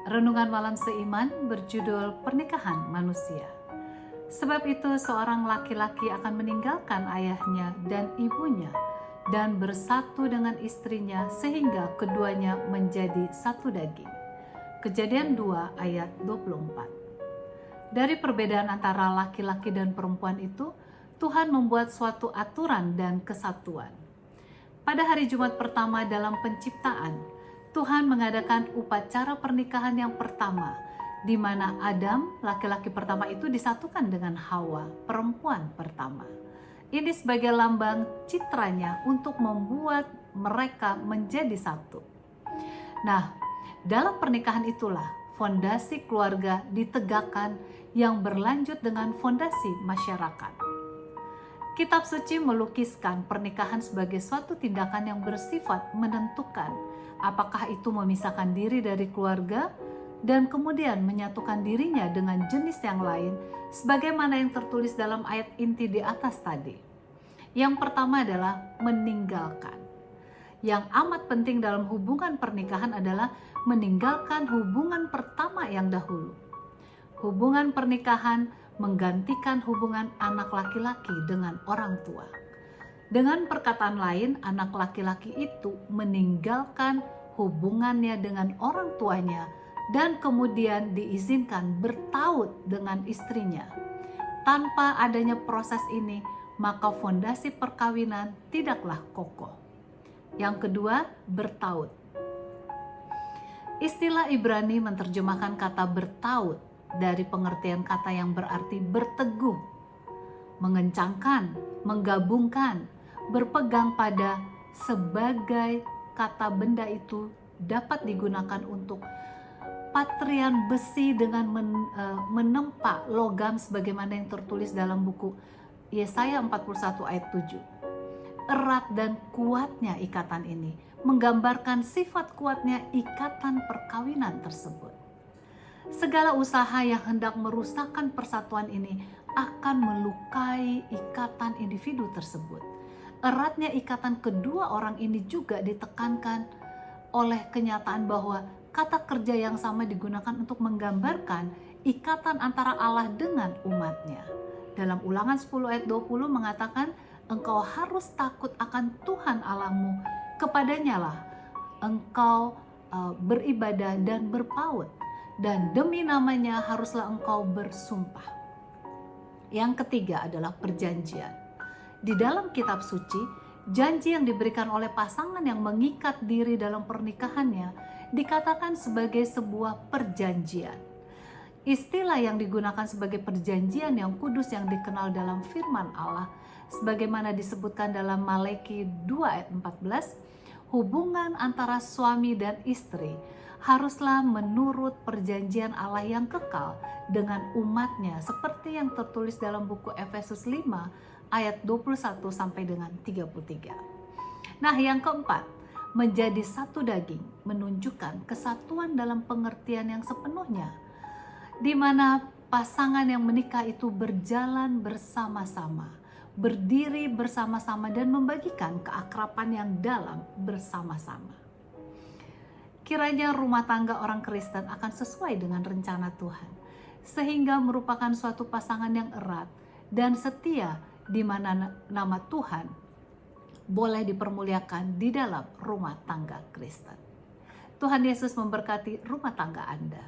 Renungan Malam Seiman berjudul Pernikahan Manusia. Sebab itu seorang laki-laki akan meninggalkan ayahnya dan ibunya dan bersatu dengan istrinya sehingga keduanya menjadi satu daging. Kejadian 2 ayat 24. Dari perbedaan antara laki-laki dan perempuan itu, Tuhan membuat suatu aturan dan kesatuan. Pada hari Jumat pertama dalam penciptaan, Tuhan mengadakan upacara pernikahan yang pertama, di mana Adam, laki-laki pertama itu disatukan dengan Hawa, perempuan pertama. Ini sebagai lambang citranya untuk membuat mereka menjadi satu. Nah, dalam pernikahan itulah fondasi keluarga ditegakkan yang berlanjut dengan fondasi masyarakat. Kitab suci melukiskan pernikahan sebagai suatu tindakan yang bersifat menentukan apakah itu memisahkan diri dari keluarga dan kemudian menyatukan dirinya dengan jenis yang lain sebagaimana yang tertulis dalam ayat inti di atas tadi. Yang pertama adalah meninggalkan. Yang amat penting dalam hubungan pernikahan adalah meninggalkan hubungan pertama yang dahulu. Hubungan pernikahan menggantikan hubungan anak laki-laki dengan orang tua. Dengan perkataan lain, anak laki-laki itu meninggalkan hubungannya dengan orang tuanya dan kemudian diizinkan bertaut dengan istrinya. Tanpa adanya proses ini, maka fondasi perkawinan tidaklah kokoh. Yang kedua, bertaut. Istilah Ibrani menerjemahkan kata bertaut dari pengertian kata yang berarti berteguh, mengencangkan, menggabungkan, berpegang pada. Sebagai kata benda itu dapat digunakan untuk patrian besi dengan menempa logam sebagaimana yang tertulis dalam buku Yesaya 41 ayat 7. Erat dan kuatnya ikatan ini menggambarkan sifat kuatnya ikatan perkawinan tersebut. Segala usaha yang hendak merusakkan persatuan ini akan melukai ikatan individu tersebut. Eratnya ikatan kedua orang ini juga ditekankan oleh kenyataan bahwa kata kerja yang sama digunakan untuk menggambarkan ikatan antara Allah dengan umatnya. Dalam Ulangan 10 ayat 20 mengatakan, engkau harus takut akan Tuhan Allahmu, kepadanya lah engkau beribadah dan berpaut, dan demi namanya haruslah engkau bersumpah. Yang ketiga adalah perjanjian. Di dalam kitab suci, janji yang diberikan oleh pasangan yang mengikat diri dalam pernikahannya dikatakan sebagai sebuah perjanjian. Istilah yang digunakan sebagai perjanjian yang kudus yang dikenal dalam firman Allah, sebagaimana disebutkan dalam Maleki 2 ayat 14, hubungan antara suami dan istri haruslah menurut perjanjian Allah yang kekal dengan umatnya seperti yang tertulis dalam buku Efesus 5 ayat 21 sampai dengan 33. Nah, yang keempat, menjadi satu daging menunjukkan kesatuan dalam pengertian yang sepenuhnya, di mana pasangan yang menikah itu berjalan bersama-sama, berdiri bersama-sama dan membagikan keakraban yang dalam bersama-sama. Kiranya rumah tangga orang Kristen akan sesuai dengan rencana Tuhan, sehingga merupakan suatu pasangan yang erat dan setia di mana nama Tuhan boleh dipermuliakan di dalam rumah tangga Kristen. Tuhan Yesus memberkati rumah tangga Anda.